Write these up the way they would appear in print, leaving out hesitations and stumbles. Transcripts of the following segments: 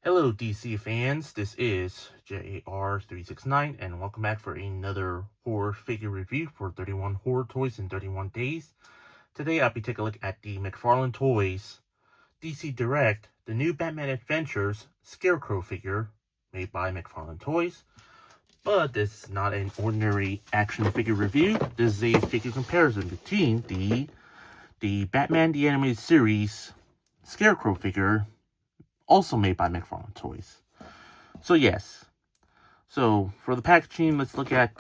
Hello DC fans, this is J.A.R. 369 and welcome back for another horror figure review for 31 horror toys in 31 days. Today I'll be taking a look at the McFarlane Toys DC Direct, the new Batman Adventures Scarecrow figure made by McFarlane Toys. But this is not an ordinary action figure review, this is a figure comparison between the Batman the Animated Series Scarecrow figure also made by McFarlane Toys. So yes. So for the packaging, let's look at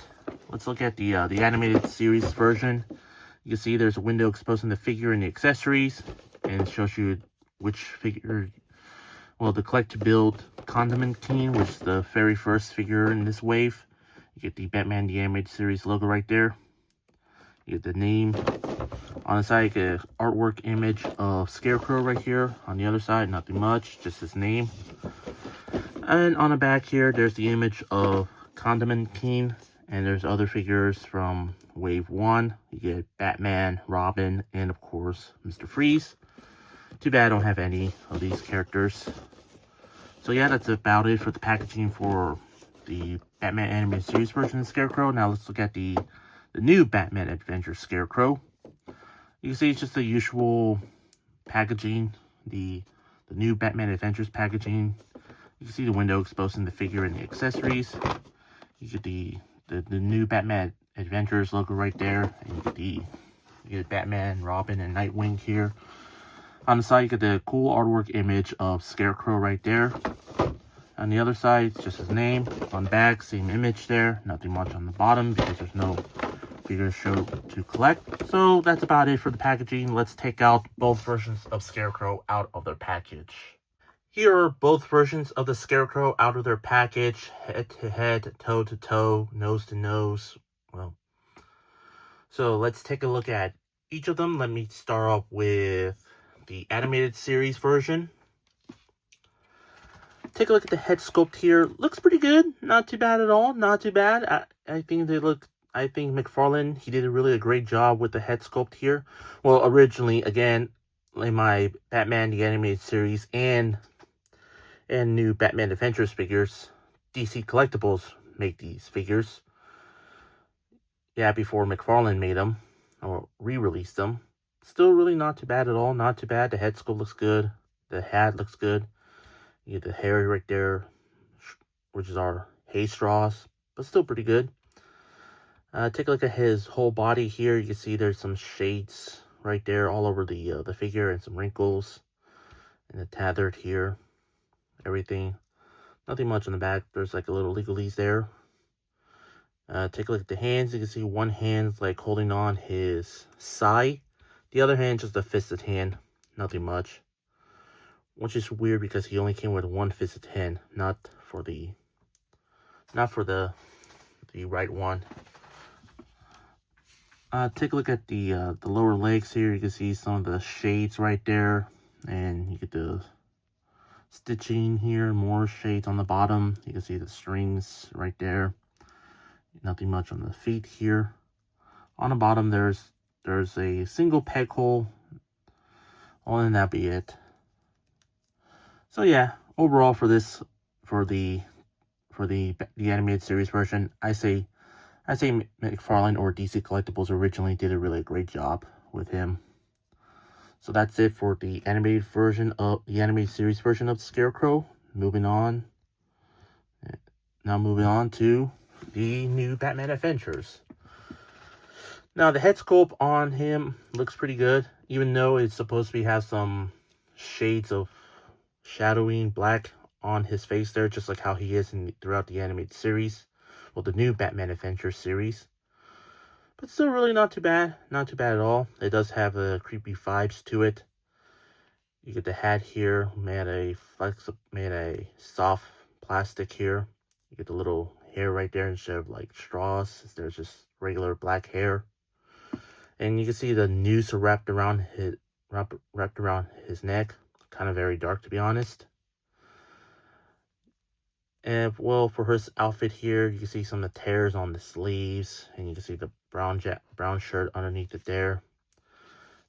the animated series version. You can see there's a window exposing the figure and the accessories, and it shows you which figure. Well, the collect to build Condiment King, which is the very first figure in this wave. You get the Batman the Animated Series logo right there. You get the name on the side. You get an artwork image of Scarecrow right here. On the other side, nothing much, just his name. And on the back here, there's the image of Condiment King, and there's other figures from Wave 1. You get Batman, Robin, and of course, Mr. Freeze. Too bad I don't have any of these characters. So yeah, that's about it for the packaging for the Batman Animated Series version of Scarecrow. Now let's look at the new Batman Adventure Scarecrow. You can see it's just the usual packaging, the new Batman Adventures packaging. You can see the window exposing the figure and the accessories. You get the new Batman Adventures logo right there. And you get Batman, Robin, and Nightwing here. On the side, you get the cool artwork image of Scarecrow right there. On the other side, it's just his name. On the back, same image there. Nothing much on the bottom because there's no figures show to collect. So that's about it for the packaging. Let's take out both versions of Scarecrow out of their package. Here are both versions of the Scarecrow out of their package, head to head, toe to toe, nose to nose. Well, so let's take a look at each of them. Let me start off with the animated series version. Take a look at the head sculpt here. Looks pretty good. Not too bad at all. Not too bad. I think McFarlane, he did a great job with the head sculpt here. Well, originally, again, in my Batman the Animated Series and new Batman Adventures figures, DC Collectibles make these figures. Yeah, before McFarlane made them, or re-released them. Still really not too bad at all. Not too bad. The head sculpt looks good. The hat looks good. You get the hair right there, which is our hay straws, but still pretty good. Take a look at his whole body here. You can see there's some shades right there all over the figure and some wrinkles. And the tethered here. Everything. Nothing much on the back. There's like a little legalese there. Take a look at the hands. You can see one hand's like holding on his side. The other hand just a fisted hand. Nothing much. Which is weird because he only came with one fisted hand, not for the right one. Take a look at the lower legs here. You can see some of the shades right there, and you get the stitching here. More shades on the bottom. You can see the strings right there. Nothing much on the feet here. On the bottom, there's a single peg hole. Other than that, be it. So yeah, overall for the animated series version, I say McFarlane or DC Collectibles originally did a really great job with him. So that's it for the animated series version of Scarecrow. Moving on. Now moving on to the new Batman Adventures. Now the head sculpt on him looks pretty good, even though it's supposed to have some shades of shadowing black on his face there, just like how he is throughout the animated series. Well, the new Batman Adventures series. But still really not too bad. Not too bad at all. It does have a creepy vibes to it. You get the hat here, made a soft plastic here. You get the little hair right there instead of like straws. There's just regular black hair. And you can see the noose wrapped around his neck. Kind of very dark, to be honest. And well, for his outfit here, you can see some of the tears on the sleeves, and you can see the brown shirt underneath it there.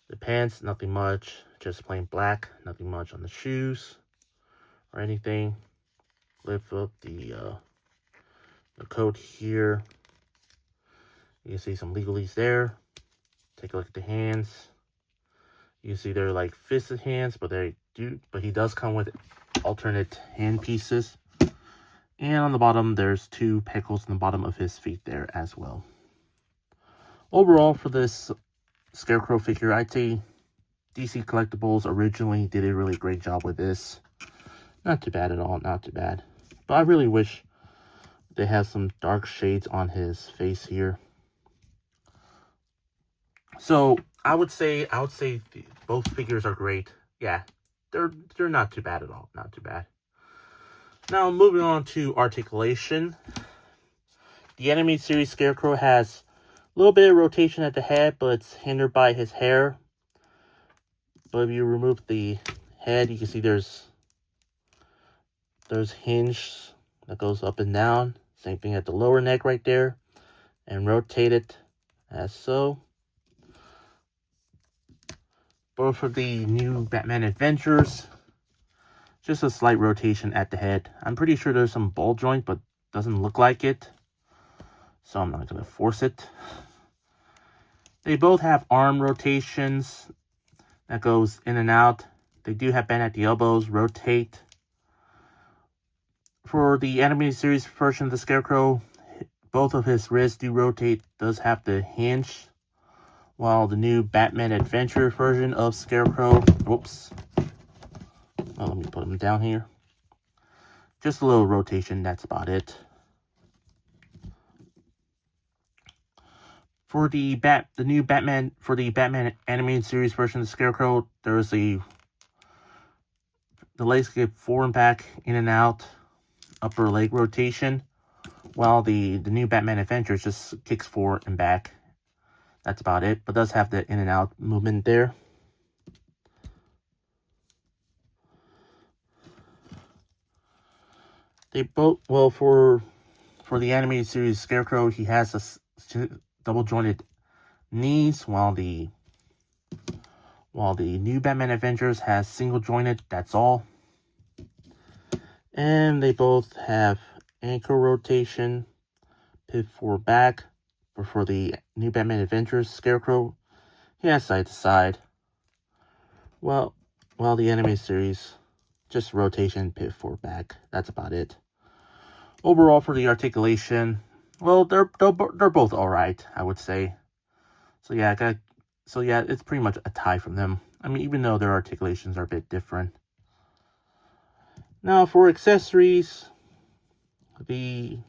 The pants, nothing much, just plain black. Nothing much on the shoes or anything. Lift up the coat here. You can see some legalese there. Take a look at the hands. You can see they're like fisted hands, but he does come with alternate hand pieces. And on the bottom, there's 2 pecals on the bottom of his feet there as well. Overall, for this Scarecrow figure, I'd say DC Collectibles originally did a really great job with this. Not too bad at all, not too bad. But I really wish they have some dark shades on his face here. So I would say both figures are great. Yeah, they're not too bad at all, not too bad. Now moving on to articulation. The animated series Scarecrow has a little bit of rotation at the head, but it's hindered by his hair. But if you remove the head, you can see there's hinge that goes up and down. Same thing at the lower neck right there. And rotate it as so. But for the new Batman Adventures, just a slight rotation at the head. I'm pretty sure there's some ball joint, but doesn't look like it. So I'm not going to force it. They both have arm rotations that goes in and out. They do have bend at the elbows, rotate. For the animated series version of the Scarecrow, both of his wrists do rotate, does have the hinge. While the new Batman Adventure version of Scarecrow, let me put him down here. Just a little rotation, that's about it. For the Batman animated series version of the Scarecrow, there's the legs get forward and back, in and out, upper leg rotation, while the new Batman Adventures just kicks forward and back. That's about it, but does have the in and out movement there. They both, well, for the animated series Scarecrow, he has a double jointed knees, while the new Batman Adventures has single jointed, that's all. And they both have ankle rotation, pivot forward back. But for the new Batman Adventures Scarecrow, he has side to side. Well, while the anime series, just rotation, pivot forward back. That's about it. Overall, for the articulation, well, they're both alright, I would say. So yeah, it's pretty much a tie from them. I mean, even though their articulations are a bit different. Now, for accessories, the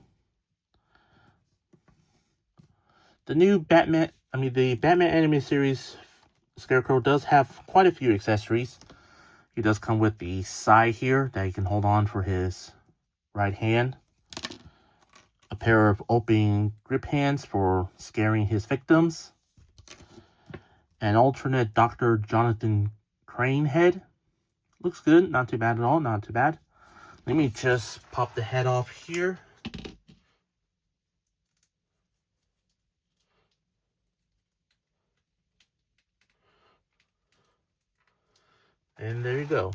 Batman animated series Scarecrow does have quite a few accessories. He does come with the sai here that he can hold on for his right hand. A pair of open grip hands for scaring his victims. An alternate Dr. Jonathan Crane head. Looks good, not too bad at all, not too bad. Let me just pop the head off here. And there you go.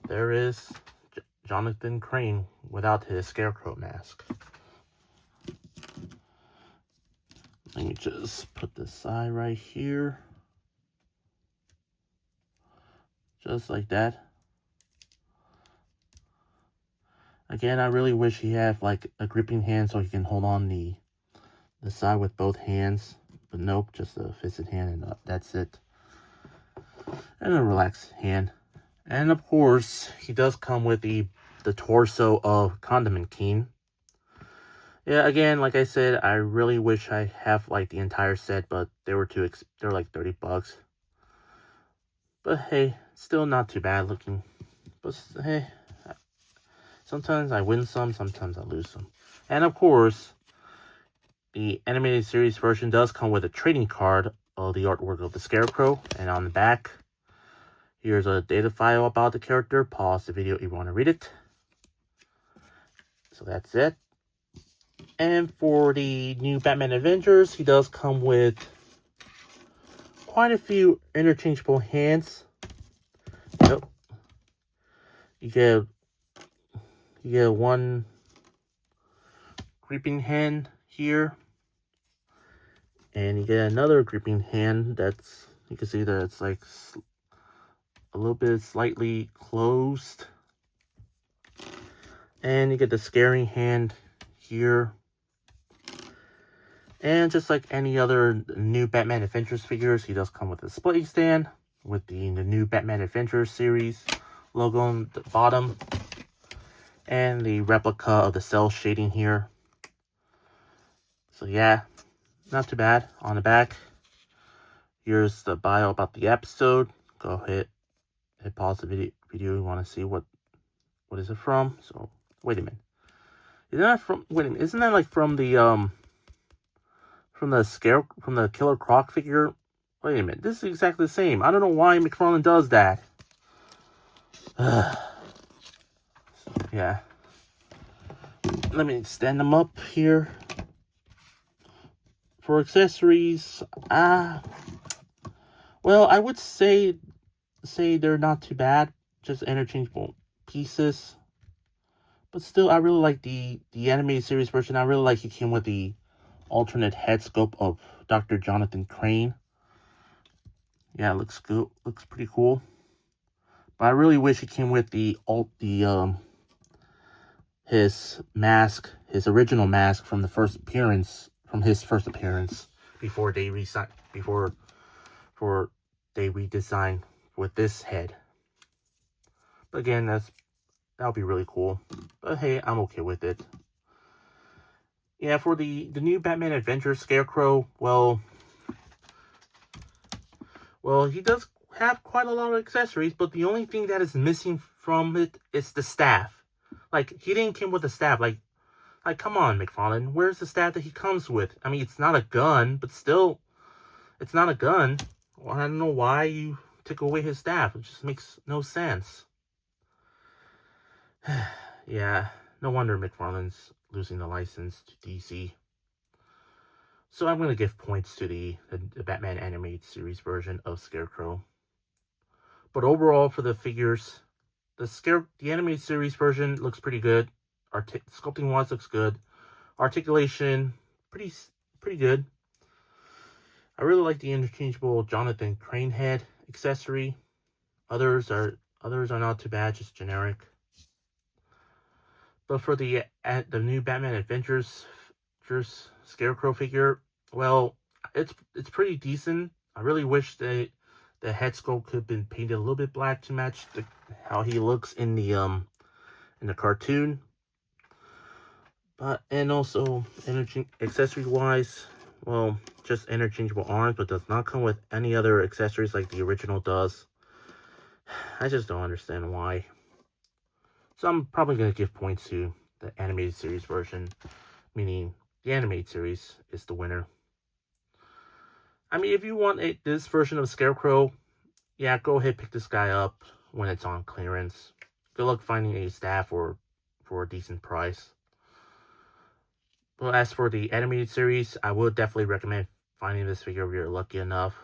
There is Jonathan Crane without his Scarecrow mask. Let me just put the side right here. Just like that. Again, I really wish he had like a gripping hand so he can hold on the side with both hands. But nope, just a fisted hand and that's it. And a relaxed hand. And of course, he does come with the torso of Condiment King. Yeah, again, like I said, I really wish I have like the entire set, but they were they're like $30. But hey, still not too bad looking. But hey, sometimes I win some, sometimes I lose some. And of course, the animated series version does come with a trading card of the artwork of the Scarecrow. And on the back, here's a data file about the character. Pause the video if you want to read it. So that's it. And for the new Batman Adventures, he does come with quite a few interchangeable hands. Yep. You get one creeping hand here, and you get another creeping hand that's, you can see that it's like a little bit slightly closed. And you get the scaring hand here. And just like any other new Batman Adventures figures, he does come with a display stand with the new Batman Adventures series logo on the bottom. And the replica of the cell shading here. So yeah, not too bad. On the back, here's the bio about the episode. Go ahead, hit pause the video if you want to see what is it from. So wait a minute. Isn't that from? Wait a minute. Isn't that like from the Killer Croc figure? Wait a minute. This is exactly the same. I don't know why McFarlane does that. So, yeah. Let me stand them up here. For accessories, well, I would say they're not too bad. Just interchangeable pieces. But still, I really like the animated series version. I really like it came with the alternate head sculpt of Dr. Jonathan Crane. Yeah, it looks good. Looks pretty cool. But I really wish it came with his mask, his original mask from his first appearance, before they redesign with this head. But again, that'll be really cool. But hey, I'm okay with it. Yeah, for the new Batman Adventures Scarecrow, well, he does have quite a lot of accessories, but the only thing that is missing from it is the staff. Like, he didn't come with a staff. Like, come on, McFarlane. Where's the staff that he comes with? I mean, it's not a gun, but still, it's not a gun. Well, I don't know why you took away his staff. It just makes no sense. Yeah, no wonder McFarlane's losing the license to DC. So I'm going to give points to the Batman animated series version of Scarecrow. But overall, for the figures, the animated series version looks pretty good. Sculpting wise looks good. Articulation, pretty good. I really like the interchangeable Jonathan Crane head accessory. Others are not too bad, just generic. But for the new Batman Adventures Scarecrow figure, well, it's pretty decent. I really wish that the head sculpt could have been painted a little bit black to match how he looks in the cartoon. And also accessory wise, well, just interchangeable arms, but does not come with any other accessories like the original does. I just don't understand why. So I'm probably going to give points to the animated series version, meaning the animated series is the winner. I mean, if you want this version of Scarecrow, yeah, go ahead, pick this guy up when it's on clearance. Good luck finding a staff for a decent price. Well, as for the animated series, I would definitely recommend finding this figure if you're lucky enough,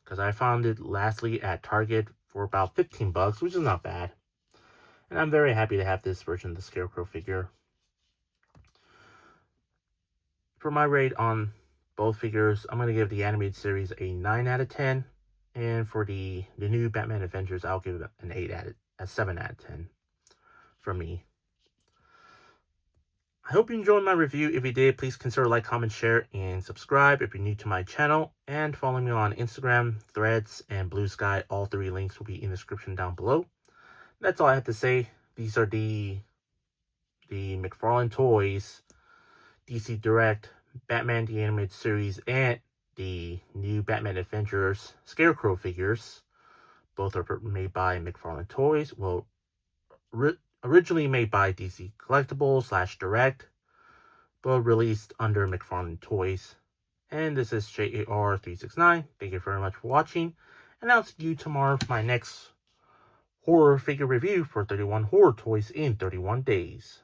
because I found it lastly at Target for about $15, which is not bad. And I'm very happy to have this version of the Scarecrow figure. For my rate on both figures, I'm going to give the animated series a 9 out of 10. And for the new Batman Adventures, I'll give it a 7 out of 10 for me. I hope you enjoyed my review. If you did, please consider like, comment, share, and subscribe if you're new to my channel. And follow me on Instagram, Threads, and Blue Sky. All 3 links will be in the description down below. That's all I have to say. These are the McFarlane Toys, DC Direct, Batman the Animated Series, and the new Batman Adventures Scarecrow figures. Both are made by McFarlane Toys. Well, originally made by DC Collectibles / Direct, but released under McFarlane Toys. And this is J.A.R. 369. Thank you very much for watching. And I'll see you tomorrow for my next horror figure review for 31 horror toys in 31 days.